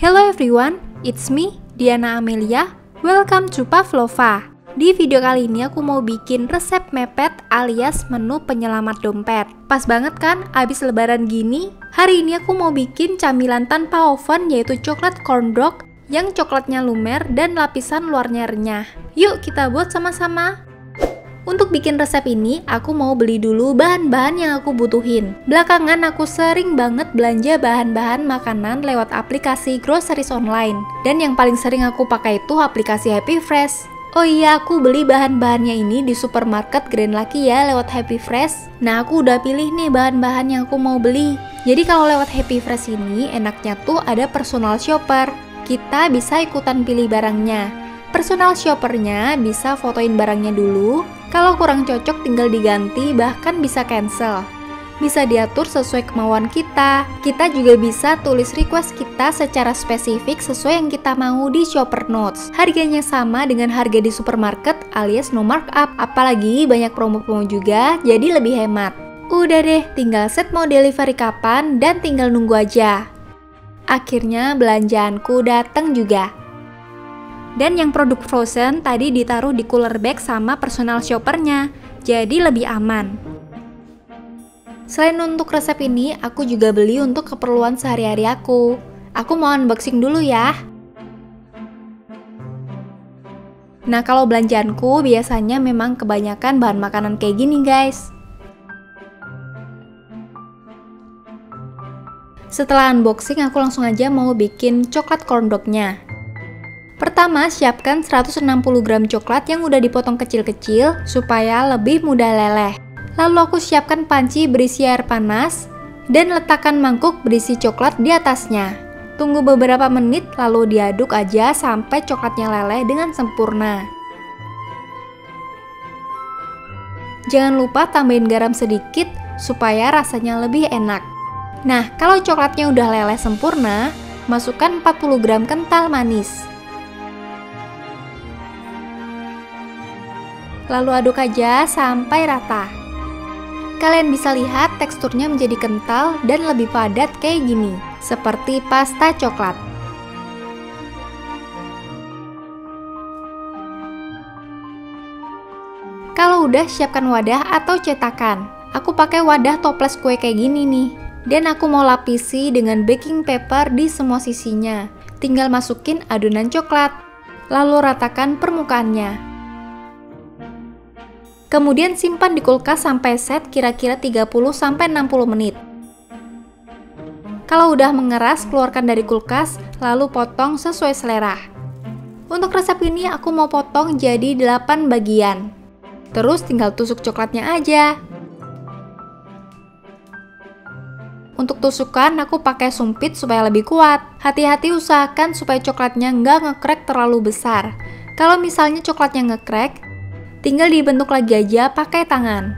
Hello everyone, it's me, Diana Amelia. Welcome to Pavlova. Di video kali ini aku mau bikin resep mepet alias menu penyelamat dompet. Pas banget kan, abis lebaran gini. Hari ini aku mau bikin camilan tanpa oven yaitu coklat corn dog yang coklatnya lumer dan lapisan luarnya renyah. Yuk kita buat sama-sama. Untuk bikin resep ini, aku mau beli dulu bahan-bahan yang aku butuhin. Belakangan aku sering banget belanja bahan-bahan makanan lewat aplikasi groceries online. Dan yang paling sering aku pakai itu aplikasi Happy Fresh. Oh iya, aku beli bahan-bahannya ini di supermarket Grand Lucky ya lewat Happy Fresh. Nah, aku udah pilih nih bahan-bahan yang aku mau beli. Jadi kalau lewat Happy Fresh ini, enaknya tuh ada personal shopper. Kita bisa ikutan pilih barangnya. Personal shoppernya bisa fotoin barangnya dulu, kalau kurang cocok tinggal diganti, bahkan bisa cancel. Bisa diatur sesuai kemauan kita. Kita juga bisa tulis request kita secara spesifik sesuai yang kita mau di shopper notes. Harganya sama dengan harga di supermarket alias no markup. Apalagi banyak promo-promo juga, jadi lebih hemat. Udah deh, tinggal set mau delivery kapan dan tinggal nunggu aja. Akhirnya belanjaanku datang juga. Dan yang produk frozen tadi ditaruh di cooler bag sama personal shoppernya, jadi lebih aman. Selain untuk resep ini, aku juga beli untuk keperluan sehari-hari aku. Aku mau unboxing dulu ya. Nah, kalau belanjaanku biasanya memang kebanyakan bahan makanan kayak gini guys. Setelah unboxing, aku langsung aja mau bikin coklat corn dog-nya. Pertama, siapkan 160 gram coklat yang udah dipotong kecil-kecil supaya lebih mudah leleh. Lalu aku siapkan panci berisi air panas dan letakkan mangkuk berisi coklat di atasnya. Tunggu beberapa menit lalu diaduk aja sampai coklatnya leleh dengan sempurna. Jangan lupa tambahin garam sedikit supaya rasanya lebih enak. Nah, kalau coklatnya udah leleh sempurna, masukkan 40 gram kental manis. Lalu aduk aja sampai rata. Kalian bisa lihat teksturnya menjadi kental dan lebih padat kayak gini, seperti pasta coklat. Kalau udah, siapkan wadah atau cetakan. Aku pakai wadah toples kue kayak gini nih. Dan aku mau lapisi dengan baking paper di semua sisinya. Tinggal masukin adonan coklat, lalu ratakan permukaannya. Kemudian simpan di kulkas sampai set kira-kira 30-60 menit. Kalau udah mengeras, keluarkan dari kulkas, lalu potong sesuai selera. Untuk resep ini aku mau potong jadi 8 bagian. Terus tinggal tusuk coklatnya aja. Untuk tusukan aku pakai sumpit supaya lebih kuat. Hati-hati usahakan supaya coklatnya nggak ngekrek terlalu besar. Kalau misalnya coklatnya ngekrek, tinggal dibentuk lagi aja pakai tangan.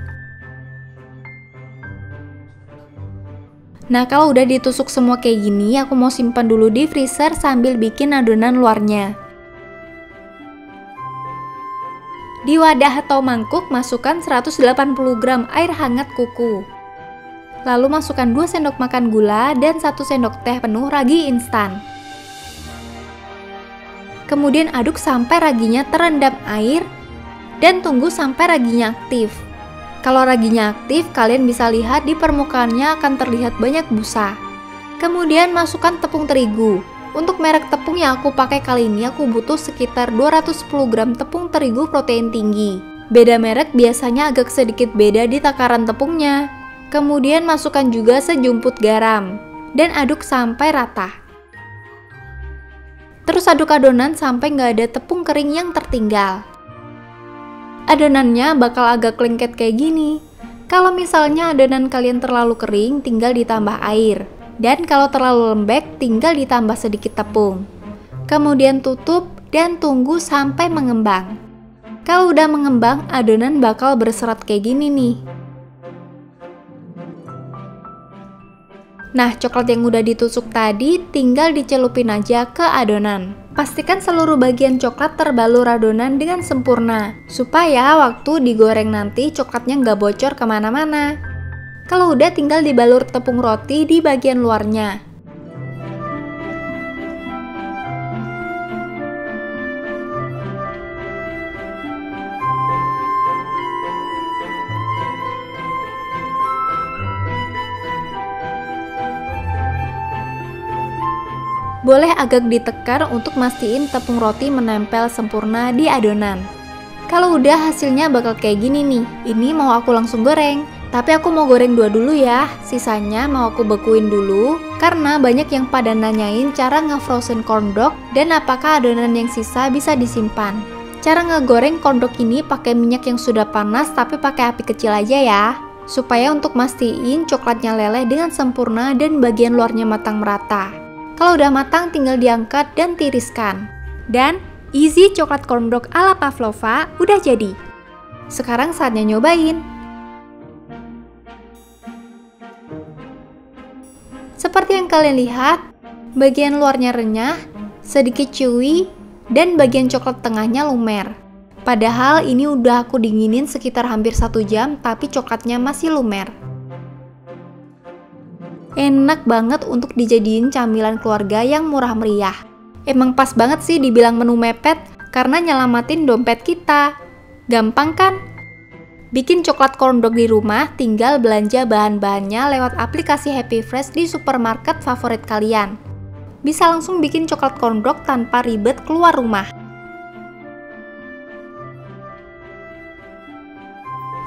Nah, kalau udah ditusuk semua kayak gini, aku mau simpan dulu di freezer sambil bikin adonan luarnya. Di wadah atau mangkuk, masukkan 180 gram air hangat kuku. Lalu masukkan 2 sendok makan gula dan 1 sendok teh penuh ragi instan. Kemudian aduk sampai raginya terendam air dan tunggu sampai raginya aktif. Kalau raginya aktif, kalian bisa lihat di permukaannya akan terlihat banyak busa. Kemudian masukkan tepung terigu. Untuk merek tepung yang aku pakai kali ini, aku butuh sekitar 210 gram tepung terigu protein tinggi. Beda merek biasanya agak sedikit beda di takaran tepungnya. Kemudian masukkan juga sejumput garam dan aduk sampai rata. Terus aduk adonan sampai nggak ada tepung kering yang tertinggal. Adonannya bakal agak lengket kayak gini. Kalau misalnya adonan kalian terlalu kering, tinggal ditambah air. Dan kalau terlalu lembek, tinggal ditambah sedikit tepung. Kemudian tutup dan tunggu sampai mengembang. Kalau udah mengembang, adonan bakal berserat kayak gini nih. Nah, coklat yang udah ditusuk tadi tinggal dicelupin aja ke adonan. Pastikan seluruh bagian coklat terbalur adonan dengan sempurna, supaya waktu digoreng nanti coklatnya nggak bocor kemana-mana. Kalau udah, tinggal dibalur tepung roti di bagian luarnya. Boleh agak ditekan untuk mastiin tepung roti menempel sempurna di adonan. Kalau udah hasilnya bakal kayak gini nih, ini mau aku langsung goreng. Tapi aku mau goreng dua dulu ya, sisanya mau aku bekuin dulu. Karena banyak yang pada nanyain cara nge-frozen corn dog dan apakah adonan yang sisa bisa disimpan. Cara ngegoreng corn dog ini pakai minyak yang sudah panas tapi pakai api kecil aja ya. Supaya untuk mastiin coklatnya leleh dengan sempurna dan bagian luarnya matang merata. Kalau udah matang tinggal diangkat dan tiriskan. Dan easy coklat corn dog ala pavlova udah jadi. Sekarang saatnya nyobain. Seperti yang kalian lihat, bagian luarnya renyah, sedikit chewy, dan bagian coklat tengahnya lumer. Padahal ini udah aku dinginin sekitar hampir 1 jam, tapi coklatnya masih lumer. Enak banget untuk dijadiin camilan keluarga yang murah meriah. Emang pas banget sih dibilang menu mepet, karena nyelamatin dompet kita. Gampang kan? Bikin coklat corn dog di rumah, tinggal belanja bahan-bahannya lewat aplikasi Happy Fresh di supermarket favorit kalian. Bisa langsung bikin coklat corn dog tanpa ribet keluar rumah.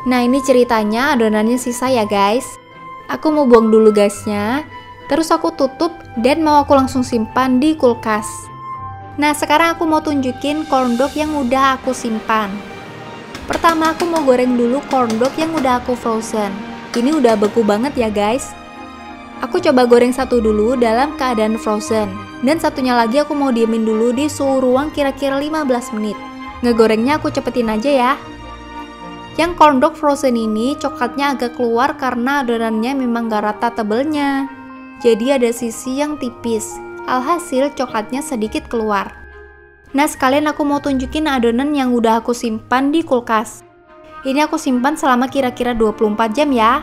Nah ini ceritanya adonannya sisa ya guys. Aku mau buang dulu gasnya, terus aku tutup dan mau aku langsung simpan di kulkas. Nah sekarang aku mau tunjukin corn dog yang udah aku simpan. Pertama aku mau goreng dulu corn dog yang udah aku frozen. Ini udah beku banget ya guys. Aku coba goreng satu dulu dalam keadaan frozen. Dan satunya lagi aku mau diemin dulu di suhu ruang kira-kira 15 menit. Ngegorengnya aku cepetin aja ya. Yang corn dog frozen ini coklatnya agak keluar karena adonannya memang gak rata tebelnya. Jadi ada sisi yang tipis, alhasil coklatnya sedikit keluar. Nah sekalian aku mau tunjukin adonan yang udah aku simpan di kulkas. Ini aku simpan selama kira-kira 24 jam ya.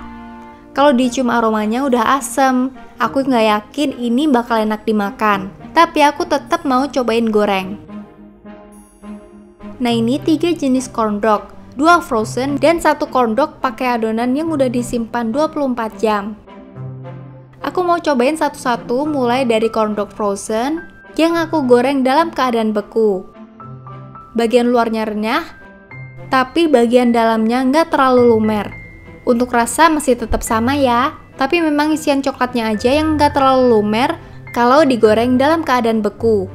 Kalau dicium aromanya udah asem, aku gak yakin ini bakal enak dimakan. Tapi aku tetap mau cobain goreng. Nah ini 3 jenis corn dog. 2 frozen dan 1 corn dog pakai adonan yang udah disimpan 24 jam. Aku mau cobain satu-satu mulai dari corn dog frozen yang aku goreng dalam keadaan beku. Bagian luarnya renyah, tapi bagian dalamnya nggak terlalu lumer. Untuk rasa masih tetap sama ya, tapi memang isian coklatnya aja yang nggak terlalu lumer kalau digoreng dalam keadaan beku.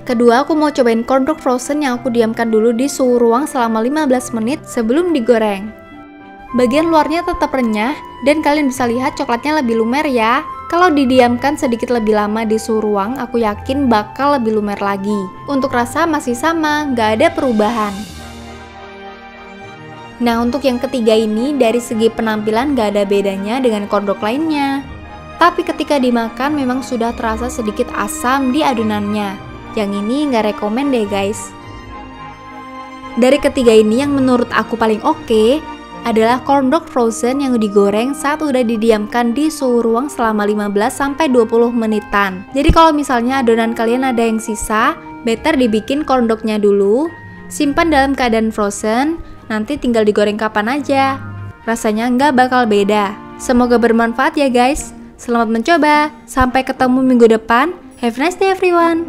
Kedua, aku mau cobain corn dog frozen yang aku diamkan dulu di suhu ruang selama 15 menit sebelum digoreng. Bagian luarnya tetap renyah dan kalian bisa lihat coklatnya lebih lumer ya. Kalau didiamkan sedikit lebih lama di suhu ruang, aku yakin bakal lebih lumer lagi. Untuk rasa masih sama, nggak ada perubahan. Nah, untuk yang ketiga ini dari segi penampilan nggak ada bedanya dengan corn dog lainnya. Tapi ketika dimakan memang sudah terasa sedikit asam di adonannya. Yang ini nggak rekomen deh guys. Dari ketiga ini yang menurut aku paling oke adalah corn dog frozen yang digoreng saat udah didiamkan di suhu ruang selama 15-20 menitan. Jadi kalau misalnya adonan kalian ada yang sisa, better dibikin corn dognya dulu, simpan dalam keadaan frozen, nanti tinggal digoreng kapan aja. Rasanya nggak bakal beda. Semoga bermanfaat ya guys. Selamat mencoba, sampai ketemu minggu depan. Have a nice day everyone.